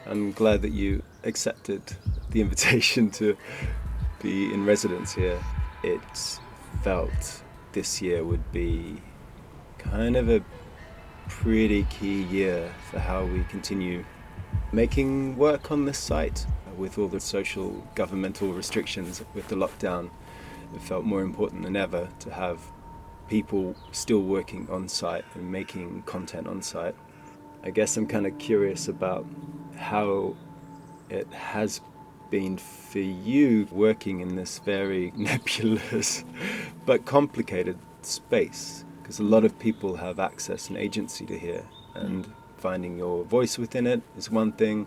I'm glad that you accepted the invitation to be in residence here. It felt this year would be kind of a pretty key year for how we continue making work on this site. With all the social governmental restrictions with the lockdown, it felt more important than ever to have people still working on site and making content on site. I guess I'm kind of curious about how it has been for you working in this very nebulous but complicated space, because a lot of people have access and agency to here, and finding your voice within it is one thing,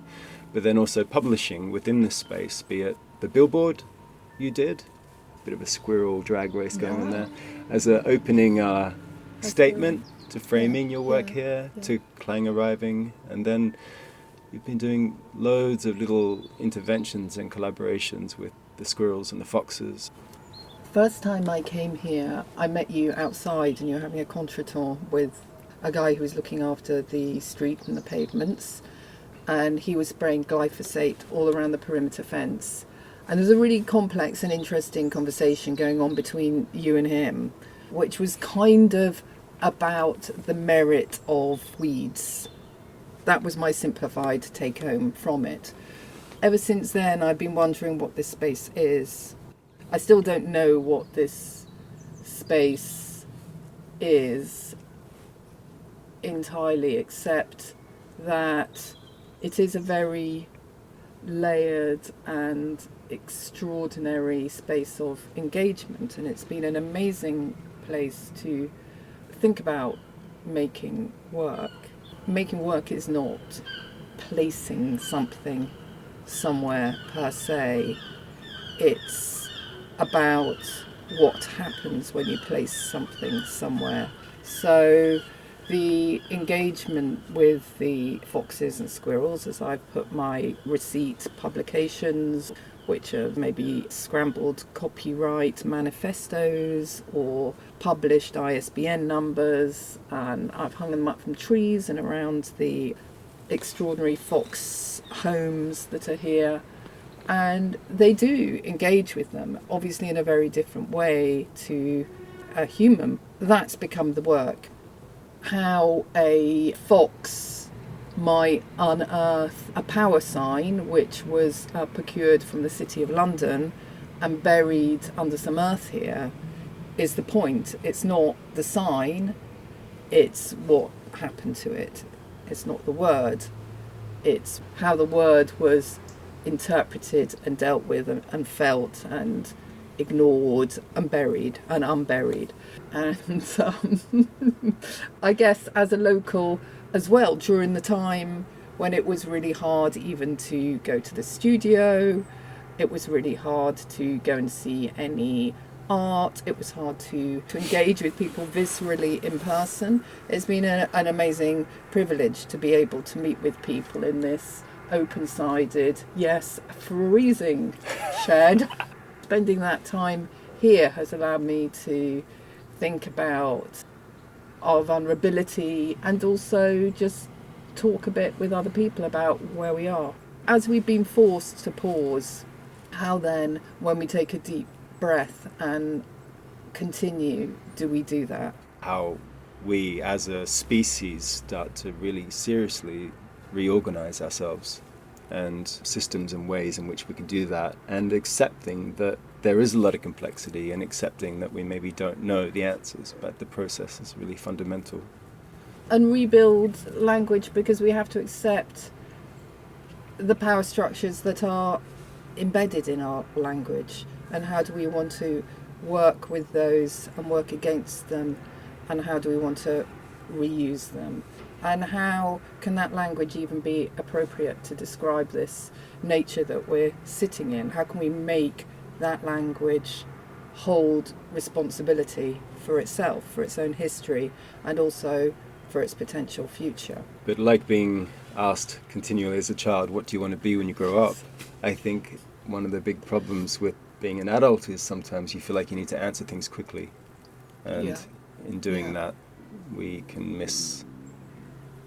but then also publishing within this space, be it the billboard you did, a bit of a squirrel drag race going on there, as an opening statement to framing your work here, to Clang arriving, and then you've been doing loads of little interventions and collaborations with the squirrels and the foxes. First time I came here, I met you outside and you were having a contretemps with a guy who was looking after the street and the pavements, and he was spraying glyphosate all around the perimeter fence. And there was a really complex and interesting conversation going on between you and him, which was kind of about the merit of weeds. That was my simplified take home from it. Ever since then, I've been wondering what this space is. I still don't know what this space is entirely, except that it is a very layered and extraordinary space of engagement, and it's been an amazing place to think about making work. Making work is not placing something somewhere per se. It's about what happens when you place something somewhere. So the engagement with the foxes and squirrels, as I've put my receipt publications, which are maybe scrambled copyright manifestos or published ISBN numbers, and I've hung them up from trees and around the extraordinary fox homes that are here. And they do engage with them, obviously in a very different way to a human. That's become the work. How a fox might unearth a power sign which was procured from the City of London and buried under some earth here is the point. It's not the sign, it's what happened to it. It's not the word, it's how the word was interpreted and dealt with and felt and ignored and buried and unburied. And I guess as a local as well, during the time when it was really hard even to go to the studio, it was really hard to go and see any art, it was hard to engage with people viscerally in person. It's been an amazing privilege to be able to meet with people in this open-sided, yes, freezing shed. Spending that time here has allowed me to think about our vulnerability and also just talk a bit with other people about where we are. As we've been forced to pause, how then, when we take a deep breath and continue, do we do that? How we as a species start to really seriously reorganize ourselves and systems and ways in which we can do that, and accepting that there is a lot of complexity and accepting that we maybe don't know the answers, but the process is really fundamental. And rebuild language, because we have to accept the power structures that are embedded in our language, and how do we want to work with those and work against them, and how do we want to reuse them, and how can that language even be appropriate to describe this nature that we're sitting in? How can we make that language hold responsibility for itself, for its own history, and also for its potential future? But like being asked continually as a child, what do you want to be when you grow up? I think one of the big problems with being an adult is sometimes you feel like you need to answer things quickly. And in doing that, we can miss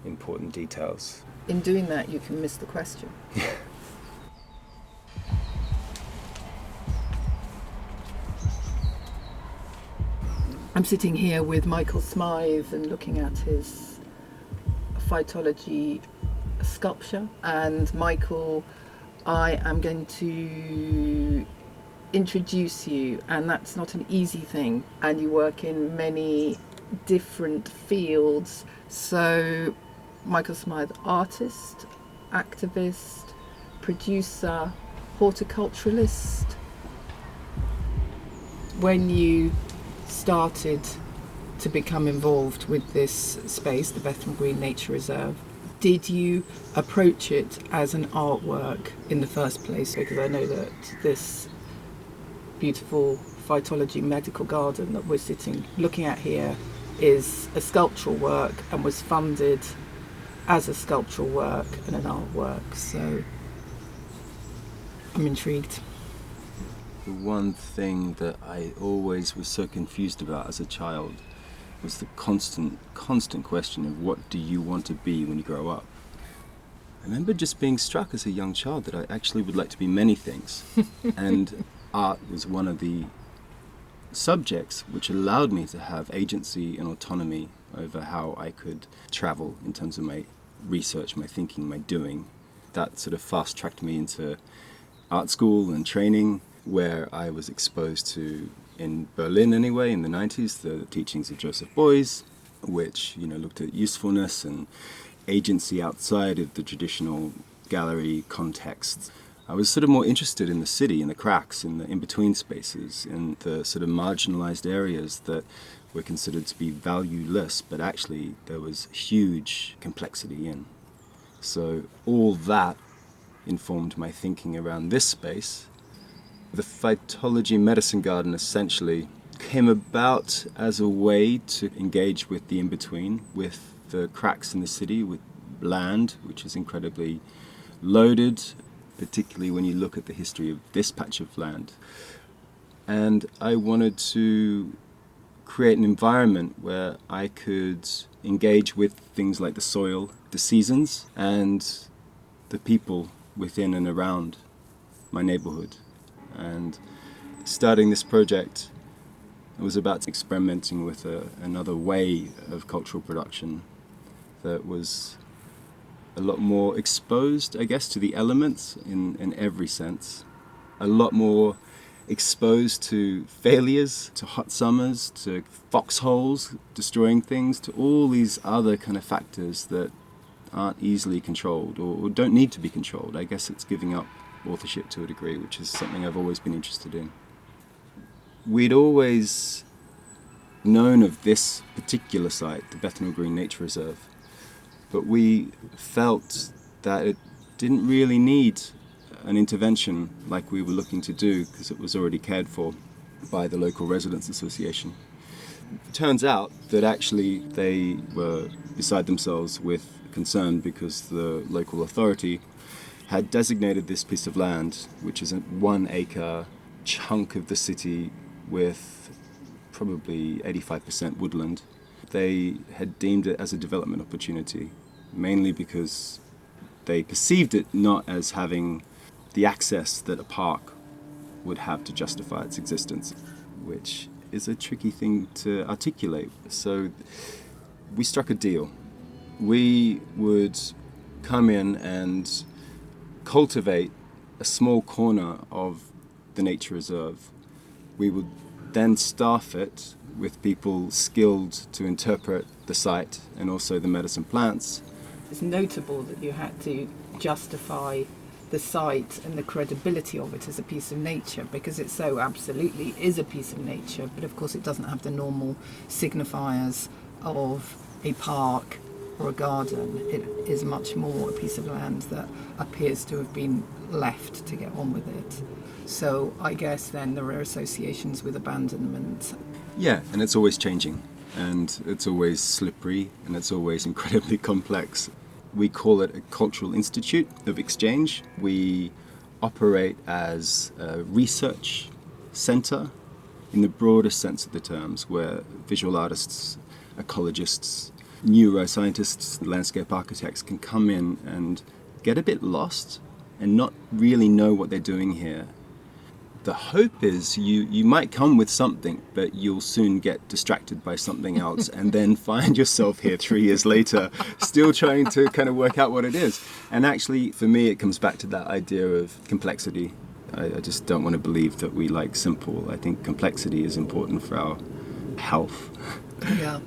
important details. In doing that, you can miss the question. I'm sitting here with Michael Smythe and looking at his Phytology sculpture. And Michael, I am going to introduce you, and that's not an easy thing. And you work in many different fields. So, Michael Smythe, artist, activist, producer, horticulturalist. When you started to become involved with this space, the Bethnal Green Nature Reserve, did you approach it as an artwork in the first place? Because I know that this beautiful Phytology Medical garden that we're sitting looking at here is a sculptural work and was funded as a sculptural work and an artwork. So I'm intrigued. The one thing that I always was so confused about as a child was the constant question of what do you want to be when you grow up? I remember just being struck as a young child that I actually would like to be many things. And art was one of the subjects which allowed me to have agency and autonomy over how I could travel in terms of my research, my thinking, my doing. That sort of fast-tracked me into art school and training, where I was exposed to, in Berlin anyway, in the 90s, the teachings of Joseph Beuys, which, looked at usefulness and agency outside of the traditional gallery context. I was sort of more interested in the city, in the cracks, in the in-between spaces, in the sort of marginalized areas that were considered to be valueless, but actually there was huge complexity in. So all that informed my thinking around this space. The Phytology Medicine Garden essentially came about as a way to engage with the in-between, with the cracks in the city, with land, which is incredibly loaded, particularly when you look at the history of this patch of land. And I wanted to create an environment where I could engage with things like the soil, the seasons, and the people within and around my neighborhood. And starting this project, I was about experimenting with another way of cultural production that was a lot more exposed, I guess, to the elements in every sense. A lot more exposed to failures, to hot summers, to foxholes destroying things, to all these other kind of factors that aren't easily controlled or don't need to be controlled. I guess it's giving up authorship to a degree, which is something I've always been interested in. We'd always known of this particular site, the Bethnal Green Nature Reserve, but we felt that it didn't really need an intervention like we were looking to do because it was already cared for by the local residents association. It turns out that actually they were beside themselves with concern because the local authority had designated this piece of land, which is a 1 acre chunk of the city with probably 85% woodland. They had deemed it as a development opportunity, mainly because they perceived it not as having the access that a park would have to justify its existence, which is a tricky thing to articulate. So we struck a deal. We would come in and cultivate a small corner of the nature reserve. We would then staff it with people skilled to interpret the site and also the medicine plants. It's notable that you had to justify the site and the credibility of it as a piece of nature, because it so absolutely is a piece of nature, but of course it doesn't have the normal signifiers of a park or a garden. It is much more a piece of land that appears to have been left to get on with it. So I guess then there are associations with abandonment. Yeah, and it's always changing, and it's always slippery, and it's always incredibly complex. We call it a cultural institute of exchange. We operate as a research centre in the broadest sense of the terms, where visual artists, ecologists, neuroscientists, landscape architects can come in and get a bit lost and not really know what they're doing here. The hope is you might come with something, but you'll soon get distracted by something else and then find yourself here 3 years later, still trying to kind of work out what it is. And actually, for me, it comes back to that idea of complexity. I just don't want to believe that we like simple. I think complexity is important for our health. Yeah.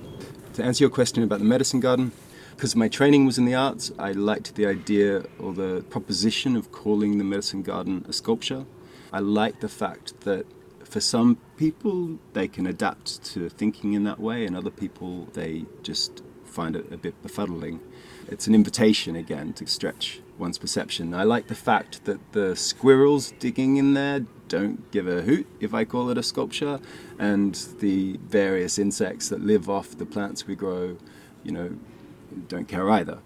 To answer your question about the medicine garden, because my training was in the arts, I liked the idea or the proposition of calling the medicine garden a sculpture. I like the fact that for some people they can adapt to thinking in that way, and other people they just find it a bit befuddling. It's an invitation again to stretch one's perception. I like the fact that the squirrels digging in there don't give a hoot if I call it a sculpture, and the various insects that live off the plants we grow, don't care either.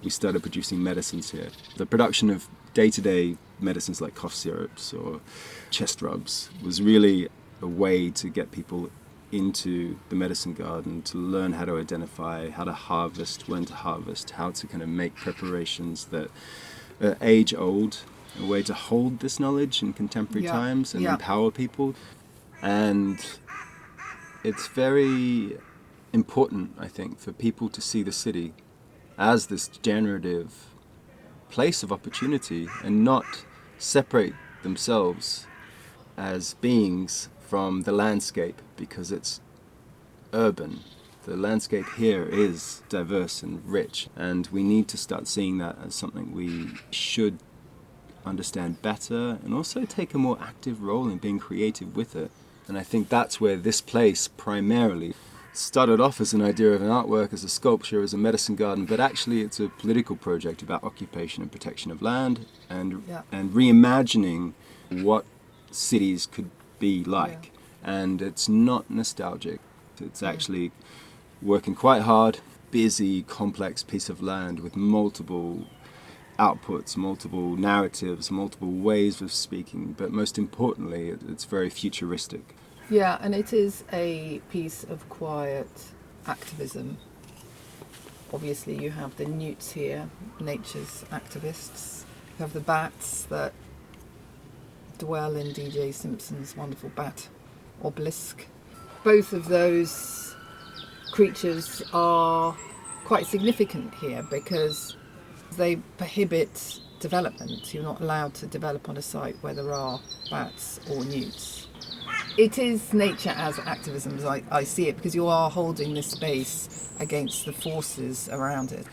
We started producing medicines here. The production of day-to-day medicines like cough syrups or chest rubs was really a way to get people into the medicine garden, to learn how to identify, how to harvest, when to harvest, how to kind of make preparations that are age-old, a way to hold this knowledge in contemporary times and empower people. And it's very important, I think, for people to see the city as this generative place of opportunity and not separate themselves as beings from the landscape because it's urban. The landscape here is diverse and rich, and we need to start seeing that as something we should understand better and also take a more active role in being creative with it. And I think that's where this place primarily started off as an idea of an artwork, as a sculpture, as a medicine garden, but actually it's a political project about occupation and protection of land and reimagining what cities could be like. And it's not nostalgic. It's actually working quite hard, busy, complex piece of land with multiple outputs, multiple narratives, multiple ways of speaking, but most importantly, it's very futuristic. Yeah, and it is a piece of quiet activism. Obviously, you have the newts here, nature's activists. You have the bats that dwell in DJ Simpson's wonderful bat obelisk. Both of those creatures are quite significant here because they prohibit development. You're not allowed to develop on a site where there are bats or newts. It is nature as activism as I see it, because you are holding this space against the forces around it.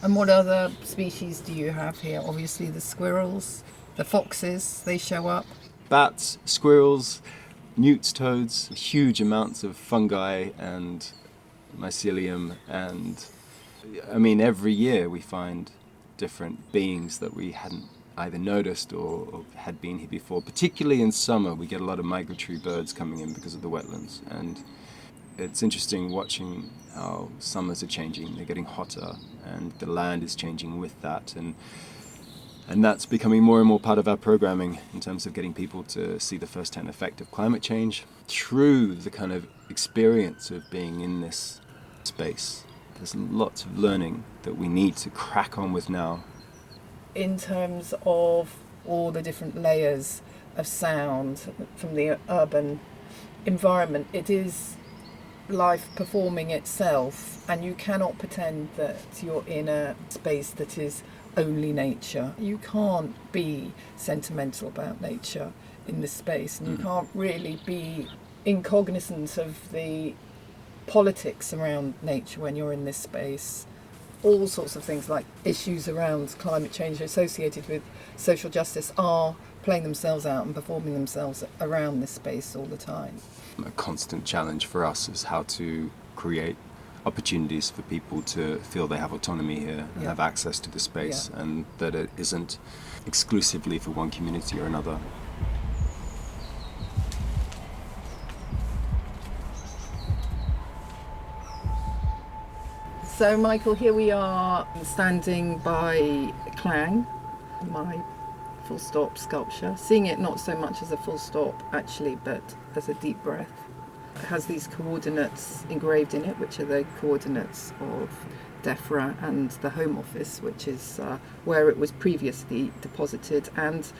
And what other species do you have here? Obviously the squirrels, the foxes, they show up. Bats, squirrels, newts, toads, huge amounts of fungi and mycelium, and I mean every year we find different beings that we hadn't either noticed or had been here before. Particularly in summer, we get a lot of migratory birds coming in because of the wetlands, and it's interesting watching how summers are changing. They're getting hotter, and the land is changing with that, and that's becoming more and more part of our programming in terms of getting people to see the first-hand effect of climate change through the kind of experience of being in this space. There's lots of learning that we need to crack on with now. In terms of all the different layers of sound from the urban environment, it is life performing itself, and you cannot pretend that you're in a space that is only nature. You can't be sentimental about nature in this space, and you can't really be incognizant of the politics around nature when you're in this space. All sorts of things like issues around climate change associated with social justice are playing themselves out and performing themselves around this space all the time. A constant challenge for us is how to create opportunities for people to feel they have autonomy here and have access to the space, and that it isn't exclusively for one community or another. So Michael, here we are standing by Clang, my full stop sculpture, seeing it not so much as a full stop actually, but as a deep breath. It has these coordinates engraved in it, which are the coordinates of DEFRA and the Home Office, which is where it was previously deposited and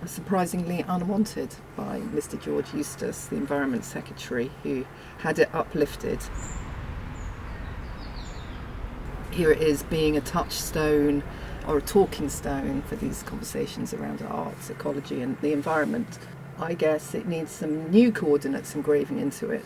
surprisingly unwanted by Mr. George Eustace, the Environment Secretary, who had it uplifted. Here it is being a touchstone or a talking stone for these conversations around arts, ecology and the environment. I guess it needs some new coordinates engraving into it,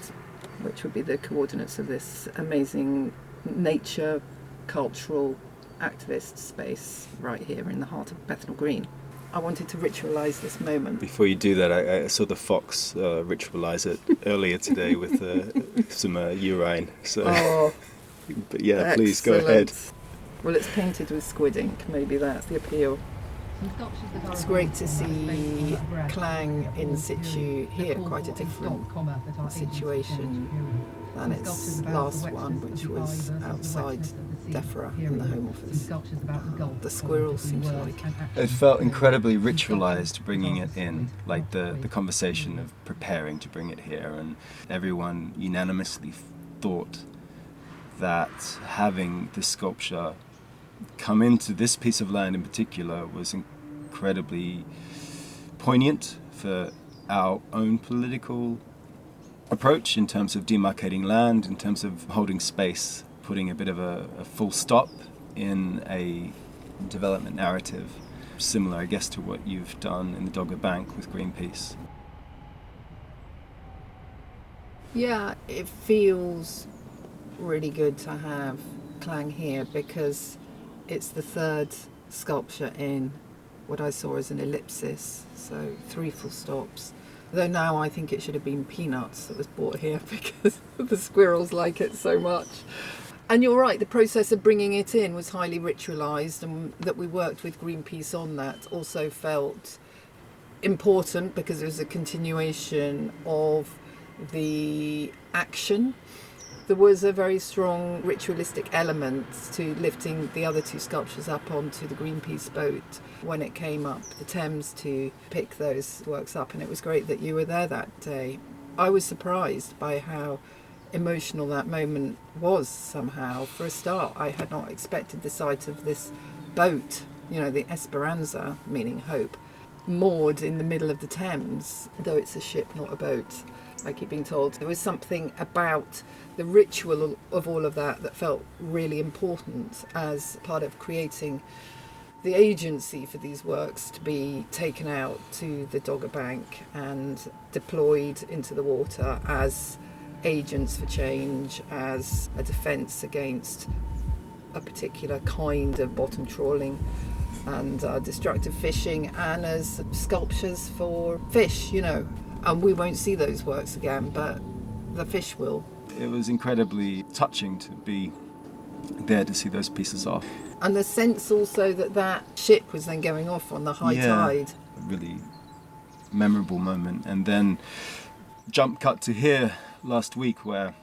which would be the coordinates of this amazing nature, cultural, activist space right here in the heart of Bethnal Green. I wanted to ritualise this moment. Before you do that, I saw the fox ritualise it earlier today with some urine. So, but yeah, excellent. Please go ahead. Well, it's painted with squid ink. Maybe that's the appeal. It's great to see Clang in situ here, quite a different situation than its last one, which was outside DEFRA in the Home Office. The Squirrel seems like. It felt incredibly ritualised bringing it in, like the conversation of preparing to bring it here, and everyone unanimously thought that having this sculpture come into this piece of land in particular was incredibly poignant for our own political approach in terms of demarcating land, in terms of holding space, putting a bit of a full stop in a development narrative, similar, I guess, to what you've done in the Dogger Bank with Greenpeace. Yeah, it feels really good to have Clang here because it's the third sculpture in what I saw as an ellipsis, so 3 full stops. Though now I think it should have been Peanuts that was brought here because the squirrels like it so much. And you're right, the process of bringing it in was highly ritualised, and that we worked with Greenpeace on that also felt important because it was a continuation of the action. There was a very strong ritualistic element to lifting the other 2 sculptures up onto the Greenpeace boat when it came up the Thames to pick those works up, and it was great that you were there that day. I was surprised by how emotional that moment was somehow. For a start, I had not expected the sight of this boat, the Esperanza, meaning hope, moored in the middle of the Thames, though it's a ship, not a boat. I keep being told. There was something about the ritual of all of that felt really important as part of creating the agency for these works to be taken out to the Dogger Bank and deployed into the water as agents for change, as a defence against a particular kind of bottom trawling and destructive fishing, and as sculptures for fish, and we won't see those works again, but the fish will. It was incredibly touching to be there to see those pieces off. And the sense also that ship was then going off on the high tide. A really memorable moment. And then jump cut to here last week where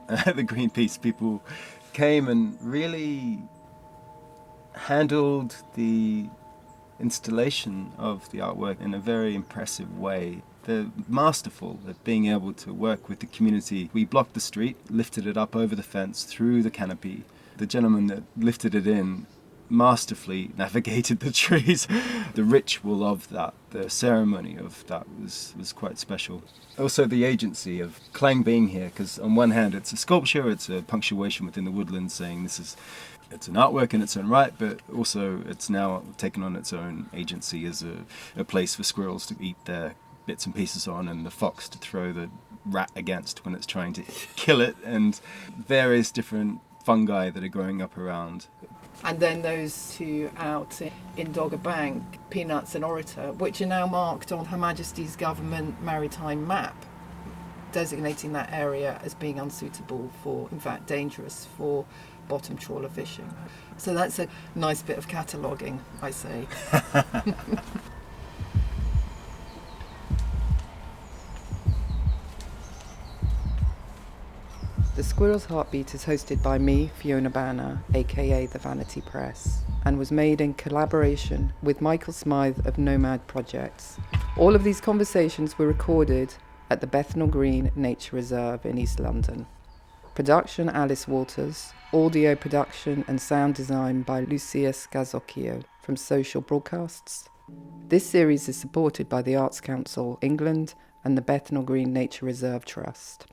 the Greenpeace people came and really handled the installation of the artwork in a very impressive way. They're masterful at being able to work with the community. We blocked the street, lifted it up over the fence, through the canopy. The gentleman that lifted it in masterfully navigated the trees. The ritual of that, the ceremony of that was quite special. Also the agency of Clang being here, because on one hand it's a sculpture, it's a punctuation within the woodland saying it's an artwork in its own right, but also it's now taken on its own agency as a place for squirrels to eat their bits and pieces on, and the fox to throw the rat against when it's trying to kill it, and various different fungi that are growing up around. And then those 2 out in Dogger Bank, Peanuts and Orator, which are now marked on Her Majesty's Government maritime map, designating that area as being unsuitable for, in fact dangerous for, bottom trawler fishing. So that's a nice bit of cataloguing, I say. The Squirrel's Heartbeat is hosted by me, Fiona Banner, aka The Vanity Press, and was made in collaboration with Michael Smythe of Nomad Projects. All of these conversations were recorded at the Bethnal Green Nature Reserve in East London. Production Alice Waters, audio production and sound design by Lucia Scazocchio from Social Broadcasts. This series is supported by the Arts Council England and the Bethnal Green Nature Reserve Trust.